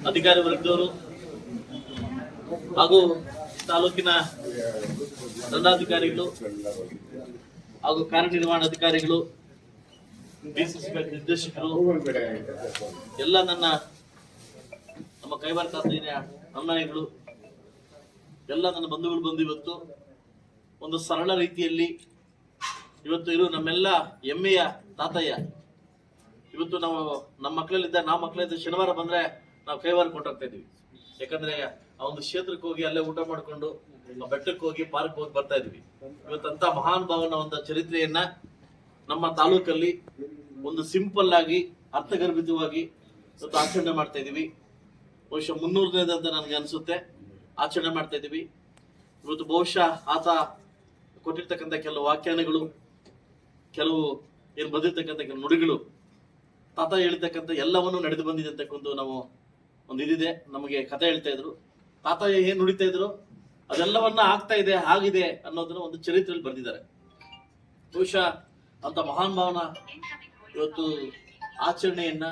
ಅಧಿಕಾರಿ ವರ್ಗದವರು ಹಾಗೂ ತಾಲೂಕಿನ ದಂಡಾಧಿಕಾರಿಗಳು ಹಾಗೂ ಕಾರ್ಯನಿರ್ವಹಣಾಧಿಕಾರಿಗಳು, ಡಿಸಿಸಿ ಬ್ಯಾಂಕ್ ನಿರ್ದೇಶಕರು, ಎಲ್ಲ ನಮ್ಮ ಕೈವಾರ ಅನ್ನಾಯಿಗಳು, ಎಲ್ಲ ನನ್ನ ಬಂಧುಗಳು ಬಂದು ಇವತ್ತು ಒಂದು ಸರಳ ರೀತಿಯಲ್ಲಿ ಇವತ್ತು ಇರು ನಮ್ಮೆಲ್ಲ ಹೆಮ್ಮೆಯ ತಾತಯ್ಯ. ಇವತ್ತು ನಾವು ನಮ್ಮ ಮಕ್ಕಳಿದ್ದ ಶನಿವಾರ ಬಂದ್ರೆ ನಾವು ಕೈವಾರ ಕೊಂಡೋಗ್ತಾ ಇದೀವಿ. ಯಾಕಂದ್ರೆ ಆ ಒಂದು ಕ್ಷೇತ್ರಕ್ಕೆ ಹೋಗಿ ಅಲ್ಲೇ ಊಟ ಮಾಡ್ಕೊಂಡು ಬೆಟ್ಟಕ್ಕೆ ಹೋಗಿ ಪಾರ್ಕ್ ಹೋಗಿ ಬರ್ತಾ ಇದ್ವಿ. ಇವತ್ತಂತ ಮಹಾನ್ ಭಾವನ ಒಂದು ಚರಿತ್ರೆಯನ್ನ ನಮ್ಮ ತಾಲೂಕಲ್ಲಿ ಒಂದು ಸಿಂಪಲ್ ಆಗಿ ಅರ್ಥಗರ್ಭಿತವಾಗಿ ಇವತ್ತು ಆಚರಣೆ ಮಾಡ್ತಾ ಇದೀವಿ. ಬಹುಶಃ 300ನೇದು ಅಂತ ನನಗೆ ಅನ್ಸುತ್ತೆ ಆಚರಣೆ ಮಾಡ್ತಾ ಇದೀವಿ. ಇವತ್ತು ಬಹುಶಃ ಆತ ಕೊಟ್ಟಿರ್ತಕ್ಕಂಥ ಕೆಲವು ವ್ಯಾಖ್ಯಾನಗಳು, ಕೆಲವು ಏನು ಬಂದಿರ್ತಕ್ಕಂಥ ಕೆಲವು ನುಡಿಗಳು, ತಾತ ಹೇಳಿರ್ತಕ್ಕಂಥ ಎಲ್ಲವನ್ನೂ ನಡೆದು ಬಂದಿದೆ ಅಂತಕ್ಕಂಥ ನಾವು ಒಂದು ಇದಿದೆ. ನಮಗೆ ಕಥೆ ಹೇಳ್ತಾ ಇದ್ರು, ತಾತ ಏನ್ ನುಡಿತಾ ಇದ್ರು ಅದೆಲ್ಲವನ್ನ ಆಗ್ತಾ ಇದೆ, ಆಗಿದೆ ಅನ್ನೋದನ್ನ ಒಂದು ಚರಿತ್ರೆಯಲ್ಲಿ ಬರೆದಿದ್ದಾರೆ. ಬಹುಶಃ ಅಂತ ಮಹಾನ್ ಭಾವನ ಇವತ್ತು ಆಚರಣೆಯನ್ನ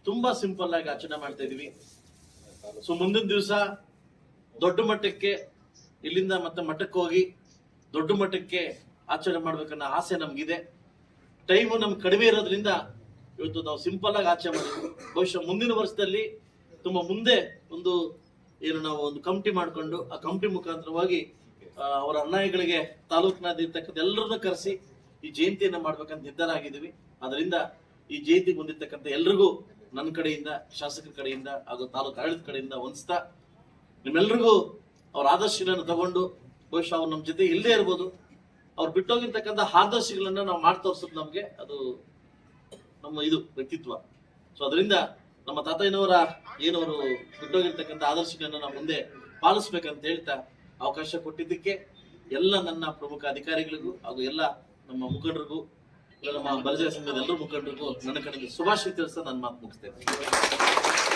ತುಂಬಾ ಸಿಂಪಲ್ ಆಗಿ ಆಚರಣೆ ಮಾಡ್ತಾ ಇದೀವಿ. ಸೊ ಮುಂದಿನ ದಿವಸ ದೊಡ್ಡ ಮಟ್ಟಕ್ಕೆ ಇಲ್ಲಿಂದ ಮತ್ತೆ ಮಟ್ಟಕ್ಕೆ ಹೋಗಿ ದೊಡ್ಡ ಮಟ್ಟಕ್ಕೆ ಆಚರಣೆ ಮಾಡ್ಬೇಕನ್ನೋ ಆಸೆ ನಮ್ಗಿದೆ. ಟೈಮು ನಮ್ಗೆ ಕಡಿಮೆ ಇರೋದ್ರಿಂದ ಇವತ್ತು ನಾವು ಸಿಂಪಲ್ ಆಗಿ ಆಚರಣೆ ಮಾಡಿದ್ವಿ. ಬಹುಶಃ ಮುಂದಿನ ವರ್ಷದಲ್ಲಿ ತುಂಬಾ ಮುಂದೆ ನಾವು ಒಂದು ಕಮಿಟಿ ಮಾಡ್ಕೊಂಡು ಆ ಕಮಿಟಿ ಮುಖಾಂತರವಾಗಿ ಅವರ ಅನ್ನಾಯಿಗಳಿಗೆ ತಾಲೂಕಿನಾದ್ಯಂತ ಎಲ್ಲರನ್ನ ಕರೆಸಿ ಈ ಜಯಂತಿಯನ್ನ ಮಾಡ್ಬೇಕಂತ ನಿರ್ಧಾರ ಆಗಿದ್ದೀವಿ. ಅದರಿಂದ ಈ ಜಯಂತಿ ಬಂದಿರ್ತಕ್ಕಂಥ ಎಲ್ರಿಗೂ ನನ್ನ ಕಡೆಯಿಂದ, ಶಾಸಕರ ಕಡೆಯಿಂದ ಹಾಗೂ ತಾಲೂಕು ಆಡಳಿತ ಕಡೆಯಿಂದ ಹೊಂದಿಸ್ತಾ ನಿಮ್ಮೆಲ್ರಿಗೂ ಅವ್ರ ಆದರ್ಶಗಳನ್ನು ತಗೊಂಡು ಬಹುಶಃ ಅವ್ರು ನಮ್ಮ ಜೊತೆ ಇಲ್ಲದೆ ಇರ್ಬೋದು, ಅವ್ರು ಬಿಟ್ಟೋಗಿರ್ತಕ್ಕಂಥ ಆದರ್ಶಗಳನ್ನ ನಾವು ಮಾಡಿ ತೋರಿಸೋದು ನಮ್ಗೆ ಅದು ನಮ್ಮ ವ್ಯಕ್ತಿತ್ವ. ಸೊ ಅದರಿಂದ ನಮ್ಮ ತಾತಯ್ಯನವರ ಏನವರು ಬಿಟ್ಟೋಗಿರ್ತಕ್ಕಂಥ ಆದರ್ಶಗಳನ್ನ ನಾವು ಮುಂದೆ ಪಾಲಿಸ್ಬೇಕಂತ ಹೇಳ್ತಾ ಅವಕಾಶ ಕೊಟ್ಟಿದ್ದಕ್ಕೆ ಎಲ್ಲ ನನ್ನ ಪ್ರಮುಖ ಅಧಿಕಾರಿಗಳಿಗೂ ಹಾಗೂ ಎಲ್ಲ ನಮ್ಮ ಮುಖಂಡರಿಗೂ, ನಮ್ಮ ಬಲಜಯ ಸಂಘದ ಎಲ್ಲರೂ ಮುಖಂಡರಿಗೂ ನನ್ನ ಕಡೆಗೆ ಶುಭಾಶಯ ತಿಳಿಸ ನನ್ನ ಮಾತು ಮುಗಿಸ್ತೇನೆ.